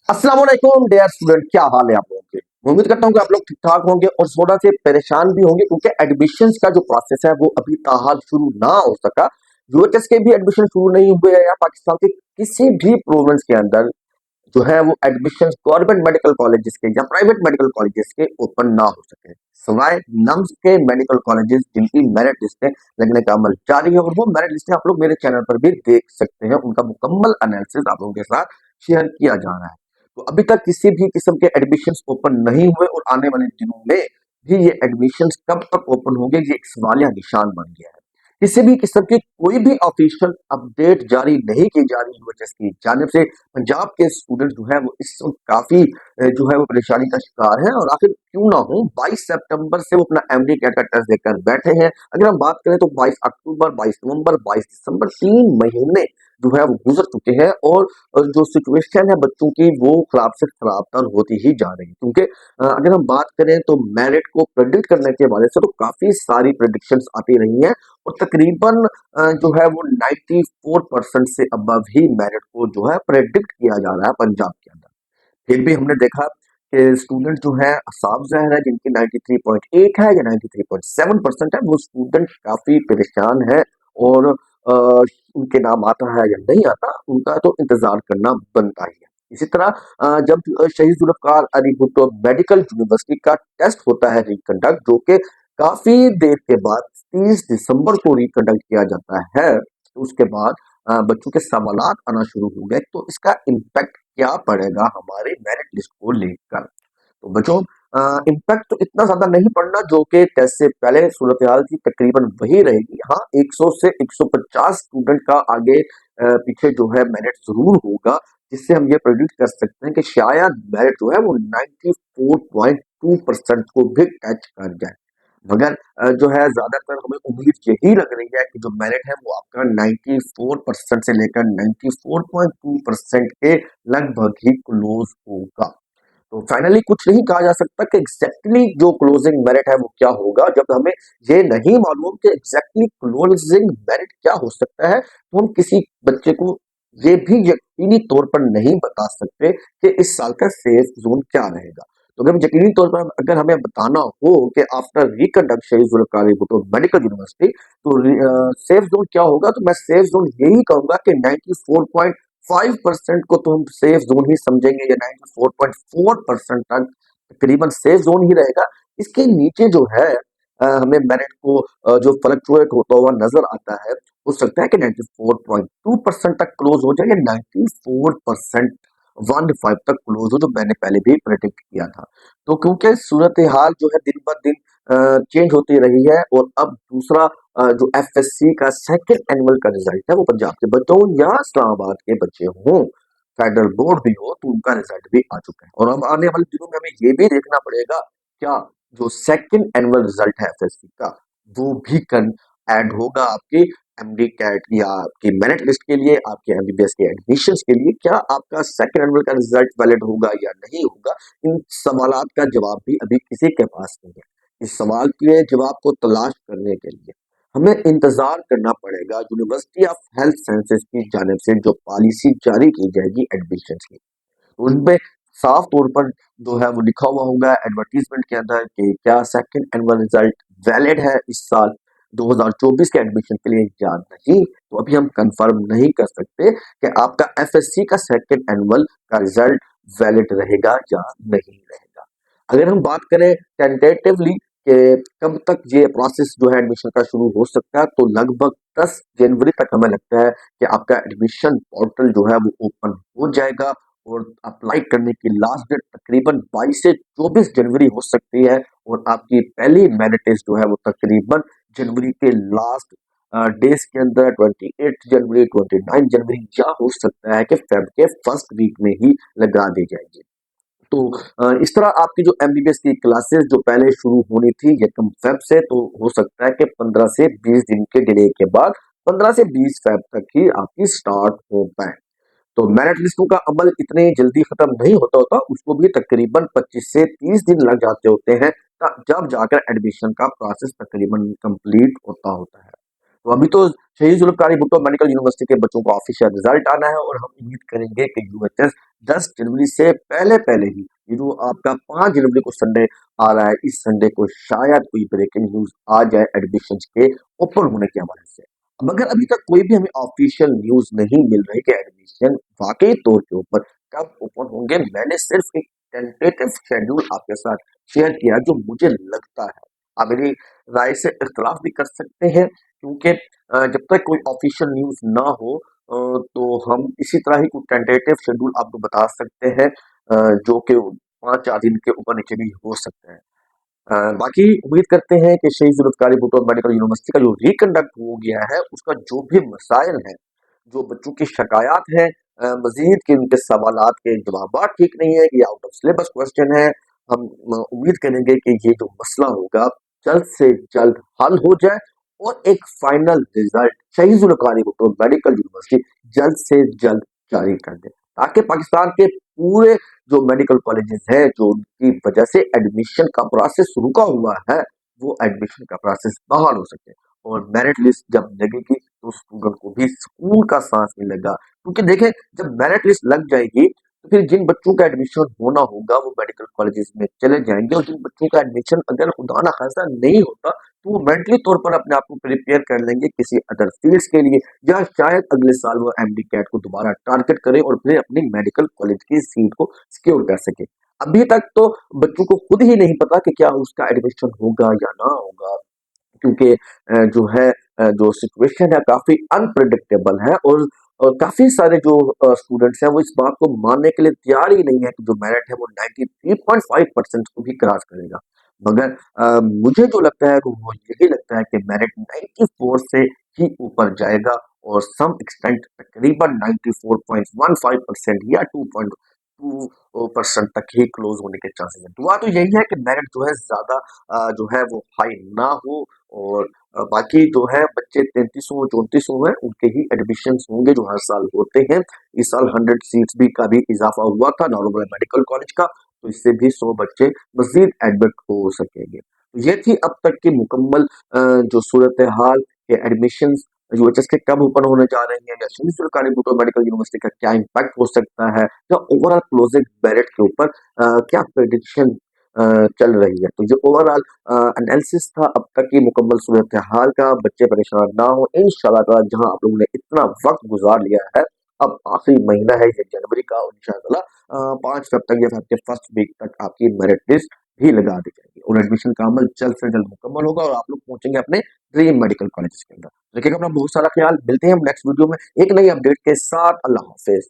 अस्सलाम वालेकुम dear student, क्या हाल है आप लोगों के। उम्मीद करता हूँ कि आप लोग ठीक ठाक होंगे और थोड़ा से परेशान भी होंगे क्योंकि एडमिशन्स का जो प्रोसेस है वो अभी ताहाल शुरू ना हो सका। यूएचएस के भी एडमिशन शुरू नहीं हुए हैं या पाकिस्तान के किसी भी प्रोविंस के अंदर जो है वो एडमिशन गवर्नमेंट मेडिकल कॉलेजेस के या प्राइवेट मेडिकल कॉलेजेस के ओपन ना हो सके, सिवाय नम्स के मेडिकल कॉलेजेस जिनकी मेरिट लिस्टें लगने का अमल जारी है। और वो मेरिट लिस्टें आप लोग मेरे चैनल पर भी देख सकते हैं, उनका मुकम्मल एनालिसिस आप लोगों के साथ शेयर किया जा रहा है। तो अभी तक किसी भी किस्म के एडमिशन ओपन नहीं हुए और आने वाले दिनों में भी ये एडमिशन कब तक ओपन होंगे ये एक सवालिया निशान बन गया है। किसी भी किस्म की कोई भी ऑफिशियल अपडेट जारी नहीं की जा रही यूएचएस की जानिब से। पंजाब के स्टूडेंट जो है वो इस वक्त काफी जो है वो परेशानी का शिकार है और आखिर क्यों ना हो 22 सितंबर से वो अपना एमडी कैट का टेस्ट देकर बैठे हैं। अगर हम बात करें तो 22 अक्टूबर, 22 नवंबर, 22 दिसंबर 3 महीने जो है वो गुजर चुके हैं और जो सिचुएशन है बच्चों की वो खराब से खराब तर होती ही जा रही है क्योंकि अगर हम बात करें तो मेरिट को प्रेडिक्ट करने के हवाले से तो काफी सारी प्रेडिक्शंस आती रही हैं और तकरीबन जो है वो 94% से अबव ही मेरिट को जो है प्रेडिक्ट किया जा रहा है पंजाब के अंदर। फिर भी हमने देखा कि स्टूडेंट जो है साफ ज़ाहिर है जिनकी 93.8 है या 93.7% है वो स्टूडेंट काफी परेशान है और उनके नाम आता है या नहीं आता उनका तो इंतजार करना बनता ही है। इसी तरह जब शहीद जुल्फ़िकार अली भुट्टो मेडिकल यूनिवर्सिटी का टेस्ट होता है रिकंडक्ट, जो कि काफी देर के बाद 30 दिसंबर को रिकंडक्ट किया जाता है, तो उसके बाद बच्चों के सवालात आना शुरू हो गए, तो इसका इम्पैक्ट क्या पड़ेगा हमारे मेरिट लिस्ट को लेकर। तो बच्चों इम्पैक्ट तो इतना ज्यादा नहीं पड़ना जो कि टेस्ट से पहले सूरत हाल की तकरीबन वही रहेगी। हाँ, 100 से 150 स्टूडेंट का आगे पीछे जो है मेरिट जरूर होगा, जिससे हम ये प्रेडिक्ट कर सकते हैं कि शायद मेरिट जो है वो 94.2% को भी टच कर जाए। मगर जो है ज्यादातर हमें उम्मीद यही लग रही है कि जो मेरिट है वो आपका 94% से लेकर 94.2% के लगभग ही क्लोज होगा। तो फाइनली कुछ नहीं कहा जा सकता कि एग्जैक्टली जो क्लोजिंग मेरिट है वो क्या होगा। जब हमें ये नहीं मालूम कि एग्जैक्टली क्लोजिंग मेरिट क्या हो सकता है, तो हम किसी बच्चे को ये भी यकीनी तौर पर नहीं बता सकते कि इस साल का सेफ जोन क्या रहेगा। तो अगर यकीनी तौर पर अगर हमें बताना हो कि आफ्टर रिकंडक्ट शहीद जुल्फ़िकार अली भुट्टो मेडिकल यूनिवर्सिटी तो सेफ जोन क्या होगा, तो मैं सेफ जोन यही कहूंगा कि 94.5% को तो हम सेफ जोन ही समझेंगे या 94.4% तक तकरीबन सेफ जोन ही रहेगा। इसके नीचे जो है हमें मेरिट को जो फ्लक्चुएट होता हुआ नजर आता है, हो सकता है कि 94.2% तक क्लोज हो जाए या 94% 15 तक क्लोज हो, जो मैंने पहले भी प्रेडिक्ट किया था। तो क्योंकि सूरत हाल जो है दिन ब दिन चेंज होती रही है और अब दूसरा जो एफएससी का सेकंड एनुअल का रिजल्ट है वो पंजाब के बच्चों हो या इस्लामाबाद के बच्चे हों, फेडरल बोर्ड भी हो, तो उनका रिजल्ट भी आ चुका है और अब आने वाले दिनों में हमें ये भी देखना पड़ेगा क्या जो सेकंड एनुअल रिजल्ट है एफएससी का वो भी ऐड होगा आपके एमडी कैट या आपकी मेरिट लिस्ट के लिए, आपके एमबीबीएस के एडमिशंस के लिए। क्या आपका सेकंड एनुअल का रिजल्ट वैलिड होगा या नहीं होगा, इन सवालात का जवाब भी अभी किसी के पास नहीं है। इस सवाल के जवाब को तलाश करने के लिए हमें इंतजार करना पड़ेगा यूनिवर्सिटी ऑफ हेल्थ साइंसेज की जानिब से जो पॉलिसी जारी की जाएगी एडमिशंस की। उनपे साफ तौर पर जो है वो लिखा हुआ होगा एडवर्टीजमेंट के अंदर कि क्या सेकंड एनुअल रिजल्ट वैलिड है इस साल 2024 के एडमिशन के लिए या नहीं। तो अभी हम कंफर्म नहीं कर सकते कि आपका एफएससी का सेकंड एनुअल का रिजल्ट वैलिड रहेगा या नहीं रहेगा। अगर हम बात करें टेंटेटिवली कि कब तक ये प्रोसेस जो है एडमिशन का शुरू हो सकता है, तो लगभग 10 जनवरी तक हमें लगता है कि आपका एडमिशन पोर्टल जो है वो ओपन हो जाएगा और अप्लाई करने की लास्ट डेट तकरीबन 22 से 24 जनवरी हो सकती है और आपकी पहली मेरिट लिस्ट जो है वो तकरीबन जनवरी के लास्ट डेज के अंदर 28 जनवरी, 29 जनवरी या हो सकता है कि फेब के फर्स्ट वीक में ही लगा दी जाएगी। तो इस तरह आपकी जो एमबीबीएस की क्लासेस जो पहले शुरू होनी थी यकम फेब से, तो हो सकता है कि 15 से 20 दिन के डिले के बाद 15 से 20 फेब तक ही आपकी स्टार्ट हो पाए। तो मेरिट लिस्टों का अमल इतने जल्दी खत्म नहीं होता उसको भी तकरीबन 25 से 30 दिन लग जाते होते हैं, जब जाकर एडमिशन का प्रोसेस तकरीबन कंप्लीट होता है। तो अभी तो शहीद जुल्फ़िकार अली भुट्टो मेडिकल यूनिवर्सिटी के बच्चों का ऑफिशियल रिजल्ट आना है और हम उम्मीद करेंगे कि यूएचएस 10 जनवरी से पहले-पहले ही ये जो आपका 5 जनवरी को संडे आ रहा है, इस संडे को शायद कोई ब्रेकिंग न्यूज़ आ जाए एडमिशन्स के ओपन होने के हवाले से। मगर अभी तक कोई भी हमें ऑफिशियल न्यूज़ नहीं मिल रही कि एडमिशन वाक़ई तौर के ऊपर कब ओपन होंगे। मैंने सिर्फ़ एक टेंटेटिव शेड्यूल आपके साथ शेयर किया जो मुझे लगता है। आप मेरी राय से इख्तिलाफ भी कर सकते हैं क्योंकि जब तक कोई ऑफिशियल न्यूज़ ना हो तो हम इसी तरह ही कोई टेंटेटिव शेड्यूल आपको बता सकते हैं जो कि 5-4 दिन के ऊपर-नीचे भी हो सकते हैं। बाकी उम्मीद करते हैं कि शहीद जुल्फ़िकार भुट्टो मेडिकल यूनिवर्सिटी का जो रिकंडक्ट हो गया है, उसका जो भी मसाइल हैं, जो बच्चों की शिकायत हैं मज़ीद कि उनके सवालात के जवाबात ठीक नहीं है, कि आउट ऑफ सिलेबस क्वेश्चन है, हम उम्मीद करेंगे कि ये जो मसला होगा, जल्द से जल्द हल हो जाए और एक फाइनल रिज़ल्ट शहीद जुल्फ़िकार भुट्टो मेडिकल यूनिवर्सिटी जल्द से जल्द जारी कर दे, ताकि पाकिस्तान के पूरे जो मेडिकल कॉलेजेस हैं, जो उनकी वजह से एडमिशन का प्रोसेस रुका हुआ है, वो एडमिशन का प्रोसेस बहाल हो सके और मेरिट लिस्ट जब लगेगी तो स्टूडेंट को भी सुकून का सांस मिलेगा। क्योंकि देखें जब मेरिट लिस्ट लग जाएगी तो फिर जिन बच्चों का एडमिशन होना होगा वो मेडिकल कॉलेजेस में चले जाएंगे और जिन बच्चों का एडमिशन अगर खुदा ना खासा नहीं होता तो वो मेंटली तौर पर अपने आप को प्रिपेयर कर लेंगे किसी अदर फील्ड्स के लिए या शायद अगले साल वो एमडी कैट को दोबारा टारगेट करे और फिर अपनी मेडिकल कॉलेज की सीट को सिक्योर कर सके। अभी तक तो बच्चों को खुद ही नहीं पता कि क्या उसका एडमिशन होगा या ना होगा क्योंकि जो है जो सिचुएशन है काफ़ी अनप्रेडिक्टेबल है और काफ़ी सारे जो स्टूडेंट्स हैं वो इस बात को मानने के लिए तैयार ही नहीं है कि जो मेरिट है वो 93.5% को भी क्रॉस करेगा। मगर मुझे जो लगता है वो यही लगता है कि मेरिट 94 से ही ऊपर जाएगा और सम एक्सटेंट तकरीबन 94.15% या 2.2% तक ही क्लोज होने के चांसेस हैं। दुआ तो यही है कि मेरिट जो है ज़्यादा जो है वो हाई ना हो और बाकी जो है बच्चे 3300 3400 हैं उनके ही एडमिशन्स होंगे जो हर साल होते हैं। इस साल 100 सीट्स भी का भी इजाफा हुआ था नॉर्मल मेडिकल कॉलेज का, तो इससे भी 100 बच्चे मज़ीद एडमिट हो सकेंगे। तो ये थी अब तक की मुकम्मल जो सूरत-ए-हाल के एडमिशन्स यूएचएस के कब ओपन होने जा रहे हैं या शहीद जुल्फ़िकार भुट्टो मेडिकल यूनिवर्सिटी का क्या इम्पैक्ट हो सकता है या ओवरऑल क्लोजिंग मेरिट के ऊपर क्या प्रेडिक्शन चल रही है। तो ये ओवरऑल एनालिसिस था अब तक की मुकम्मल सूरत-ए-हाल का। बच्चे परेशान ना हों, इंशाअल्लाह ताला जहाँ आप लोगों ने इतना वक़्त गुज़ार लिया है, अब आखिरी महीना है ये जनवरी का और इंशाअल्लाह 5 फ़ेब तक या फ़ेब के फर्स्ट वीक तक आपकी मेरिट लिस्ट भी लगा दी जाएगी और एडमिशन का अमल जल्द से जल्द मुकम्मल होगा और आप लोग पहुँचेंगे अपने ड्रीम मेडिकल कॉलेजेस के अंदर। रखिएगा अपना बहुत सारा ख़्याल, मिलते हैं हम नेक्स्ट वीडियो में एक नई अपडेट के साथ। अल्लाह हाफ़िज़।